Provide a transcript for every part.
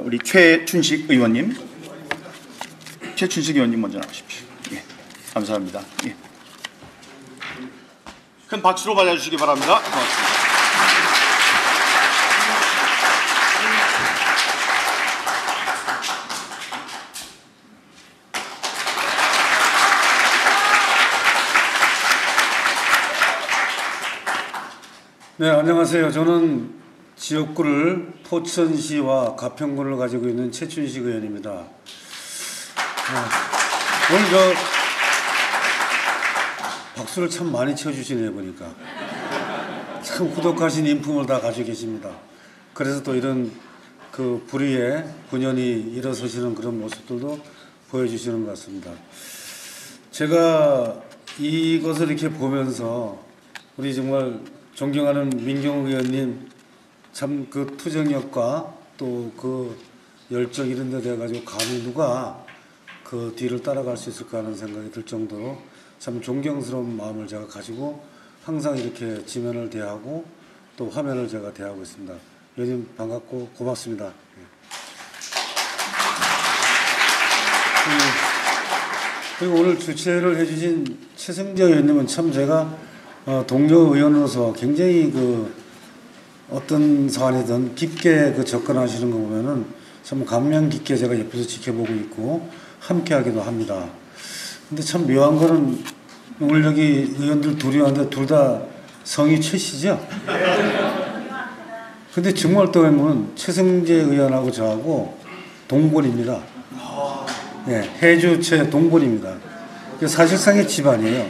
우리 최춘식 의원님 먼저 나오십시오. 예, 감사합니다. 예. 큰 박수로 맞아주시기 바랍니다. 고맙습니다. 네, 안녕하세요. 저는 지역구를 포천시와 가평군을 가지고 있는 최춘식 의원입니다. 오늘 박수를 참 많이 쳐주시네요, 보니까. 참 후덕하신 인품을 다 가지고 계십니다. 그래서 또 이런 그 불의의 분연히 일어서시는 그런 모습들도 보여주시는 것 같습니다. 제가 이것을 이렇게 보면서 우리 정말 존경하는 민경욱 의원님 참 그 투쟁력과 또 그 열정 이런 데 돼가지고 감히 누가 그 뒤를 따라갈 수 있을까 하는 생각이 들 정도로 참 존경스러운 마음을 제가 가지고 항상 이렇게 지면을 대하고 또 화면을 제가 대하고 있습니다. 의원님 반갑고 고맙습니다. 그리고 오늘 주최를 해주신 최승재 의원님은 참 제가 동료 의원으로서 굉장히 그 어떤 사안이든 깊게 그 접근하시는 거 보면은 참 감명 깊게 제가 옆에서 지켜보고 있고 함께 하기도 합니다. 근데 참 묘한 거는 오늘 여기 의원들 둘이 왔는데 둘 다 성이 최씨죠? 근데 정말 또 보면 최승재 의원하고 저하고 동본입니다. 네, 해주최 동본입니다. 사실상의 집안이에요.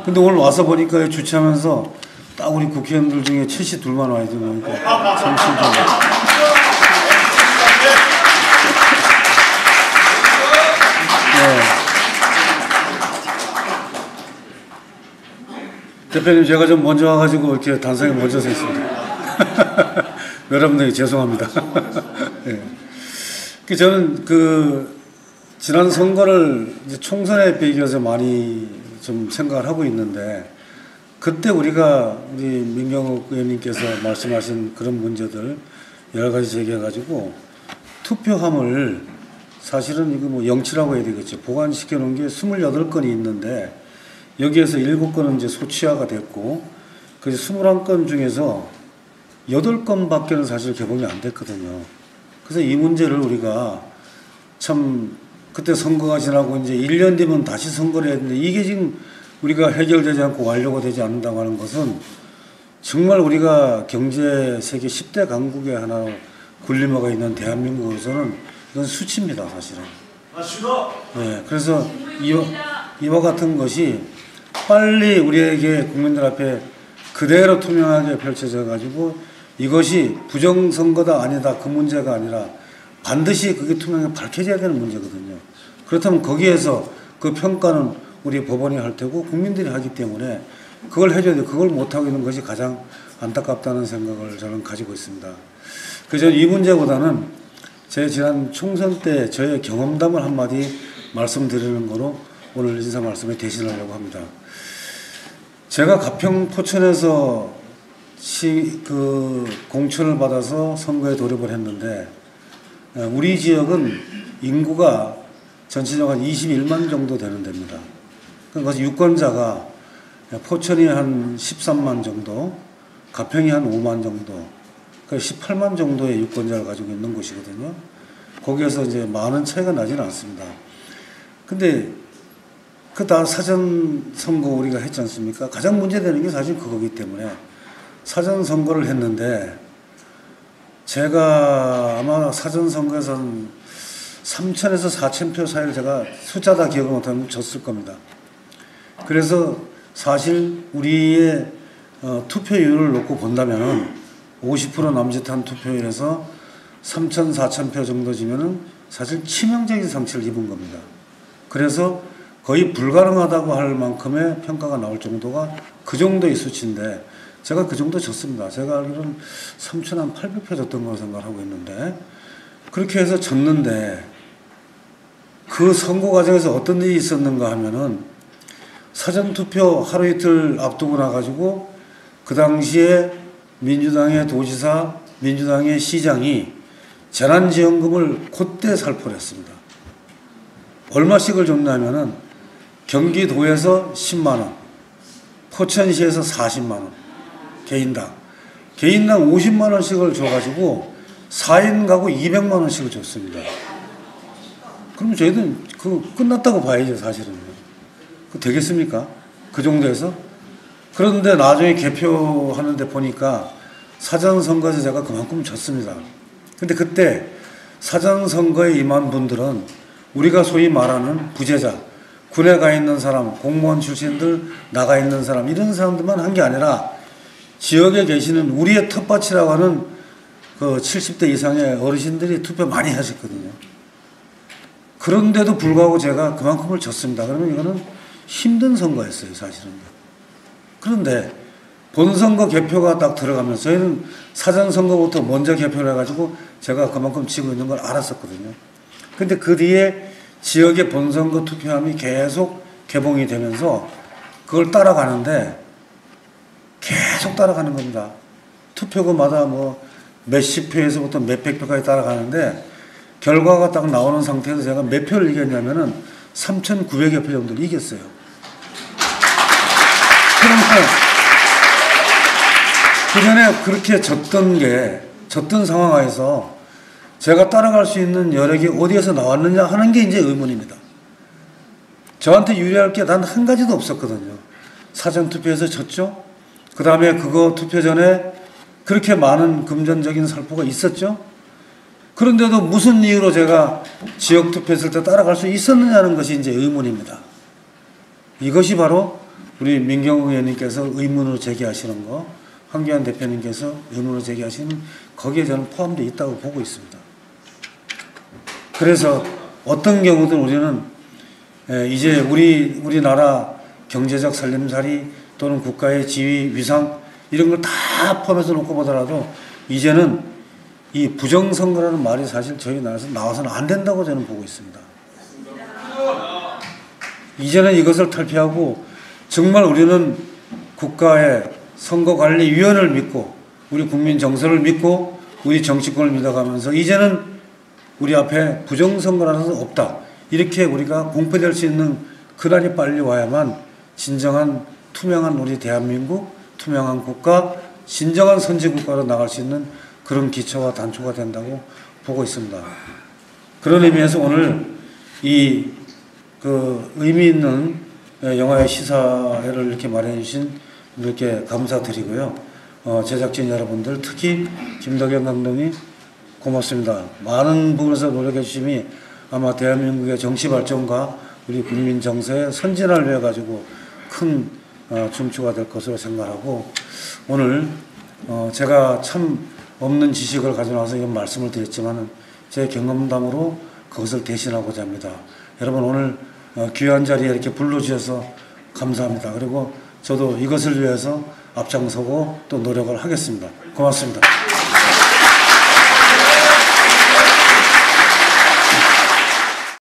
근데 오늘 와서 보니까 주최하면서 딱 우리 국회의원들 중에 최씨 둘만 와야 되니까 참 신기하네요. 네. 대표님 제가 좀 먼저 와가지고 이렇게 단상에 먼저 서 있습니다. 여러분들에게 죄송합니다. 네. 저는 그 지난 선거를 이제 총선에 비교해서 많이 좀 생각을 하고 있는데 그때 우리가 우리 민경욱 의원님께서 말씀하신 그런 문제들 여러 가지 제기해가지고 투표함을 사실은 이거 뭐 영치라고 해야 되겠죠. 보관시켜 놓은 게 28건이 있는데 여기에서 7건은 이제 소취화가 됐고 그 21건 중에서 8건밖에는 사실 개봉이 안 됐거든요. 그래서 이 문제를 우리가 참 그때 선거가 지나고 이제 1년 뒤면 다시 선거를 해야 되는데 이게 지금 우리가 해결되지 않고 완료가 되지 않는다고 하는 것은 정말 우리가 경제 세계 10대 강국의 하나 군림하고 있는 대한민국에서는 이건 수치입니다, 사실은. 맞습니다. 네, 그래서 이와 같은 것이 빨리 우리에게 국민들 앞에 그대로 투명하게 펼쳐져 가지고 이것이 부정선거다 아니다 그 문제가 아니라 반드시 그게 투명하게 밝혀져야 되는 문제거든요. 그렇다면 거기에서 그 평가는 우리 법원이 할 테고 국민들이 하기 때문에 그걸 해줘야 돼. 그걸 못하고 있는 것이 가장 안타깝다는 생각을 저는 가지고 있습니다. 그래서 이 문제보다는 제 지난 총선 때 저의 경험담을 한마디 말씀드리는 거로 오늘 인사 말씀에 대신하려고 합니다. 제가 가평 포천에서 공천을 받아서 선거에 돌입을 했는데 우리 지역은 인구가 전체적으로 한 21만 정도 되는 데입니다. 그래서 유권자가 포천이 한 13만 정도, 가평이 한 5만 정도, 그러니까 18만 정도의 유권자를 가지고 있는 곳이거든요. 거기에서 이제 많은 차이가 나지는 않습니다. 근데 그 다 사전 선거 우리가 했지 않습니까? 가장 문제되는 게 사실 그거기 때문에 사전 선거를 했는데 제가 아마 사전 선거에서 3,000에서 4,000표 사이를 제가 숫자 다 기억을 못하면 졌을 겁니다. 그래서 사실 우리의 투표율을 놓고 본다면 50% 남짓한 투표율에서 3,000, 4,000표 정도 지면은 사실 치명적인 상처를 입은 겁니다. 그래서 거의 불가능하다고 할 만큼의 평가가 나올 정도가 그 정도의 수치인데 제가 그 정도 졌습니다. 제가 알기로는 3,800표 졌던 걸로 생각하고 있는데 그렇게 해서 졌는데 그 선거 과정에서 어떤 일이 있었는가 하면은 사전투표 하루 이틀 앞두고 나가지고 그 당시에 민주당의 도지사, 민주당의 시장이 재난지원금을 그때 살포를 했습니다. 얼마씩을 줬냐면은 경기도에서 10만 원, 포천시에서 40만 원, 개인당 50만 원씩을 줘가지고 4인 가구 200만 원씩을 줬습니다. 그럼 저희는 그 끝났다고 봐야죠, 사실은. 그 되겠습니까? 그 정도에서? 그런데 나중에 개표하는데 보니까 사전선거에서 제가 그만큼 졌습니다. 근데 그때 사전선거에 임한 분들은 우리가 소위 말하는 부재자, 군에 가 있는 사람, 공무원 출신들 나가 있는 사람, 이런 사람들만 한 게 아니라 지역에 계시는 우리의 텃밭이라고 하는 그 70대 이상의 어르신들이 투표 많이 하셨거든요. 그런데도 불구하고 제가 그만큼을 졌습니다. 그러면 이거는 힘든 선거였어요, 사실은. 그런데 본선거 개표가 딱 들어가면서 저희는 사전선거부터 먼저 개표를 해가지고 제가 그만큼 지고 있는 걸 알았었거든요. 근데 그 뒤에 지역의 본선거 투표함이 계속 개봉이 되면서 그걸 따라가는데 계속 따라가는 겁니다. 투표구마다 뭐 몇십 표에서부터 몇백 표까지 따라가는데 결과가 딱 나오는 상태에서 제가 몇 표를 이겼냐면은 3,900여 표 정도를 이겼어요. 그러면 그 전에 그렇게 졌던 상황에서 제가 따라갈 수 있는 여력이 어디에서 나왔느냐 하는 게 이제 의문입니다. 저한테 유리할 게 단 한 가지도 없었거든요. 사전투표에서 졌죠. 그 다음에 그거 투표 전에 그렇게 많은 금전적인 살포가 있었죠. 그런데도 무슨 이유로 제가 지역 투표했을 때 따라갈 수 있었느냐는 것이 이제 의문입니다. 이것이 바로 우리 민경욱 의원님께서 의문으로 제기하시는 거, 황교안 대표님께서 의문으로 제기하시는 거기에 저는 포함되어 있다고 보고 있습니다. 그래서 어떤 경우든 우리는 이제 우리나라 경제적 살림살이 또는 국가의 지위, 위상 이런 걸 다 포함해서 놓고 보더라도 이제는 이 부정선거라는 말이 사실 저희 나라에서 나와서는 안 된다고 저는 보고 있습니다. 이제는 이것을 탈피하고 정말 우리는 국가의 선거관리위원회를 믿고 우리 국민 정서를 믿고 우리 정치권을 믿어가면서 이제는 우리 앞에 부정선거라는 것은 없다. 이렇게 우리가 공표될 수 있는 그날이 빨리 와야만 진정한 투명한 우리 대한민국, 투명한 국가, 진정한 선진국가로 나갈 수 있는 그런 기초와 단초가 된다고 보고 있습니다. 그런 의미에서 오늘 이 의미 있는 영화의 시사회를 이렇게 마련해 주신 이렇게 감사드리고요. 제작진 여러분들 특히 김덕현 감독님 고맙습니다. 많은 부분에서 노력해 주심이 아마 대한민국의 정치 발전과 우리 국민 정서의 선진화를 위해 가지고 큰 춤추가 될 것으로 생각하고 오늘 제가 참 없는 지식을 가져와서 이런 말씀을 드렸지만 제 경험담으로 그것을 대신하고자 합니다. 여러분 오늘 귀한 자리에 이렇게 불러주셔서 감사합니다. 그리고 저도 이것을 위해서 앞장서고 또 노력을 하겠습니다. 고맙습니다.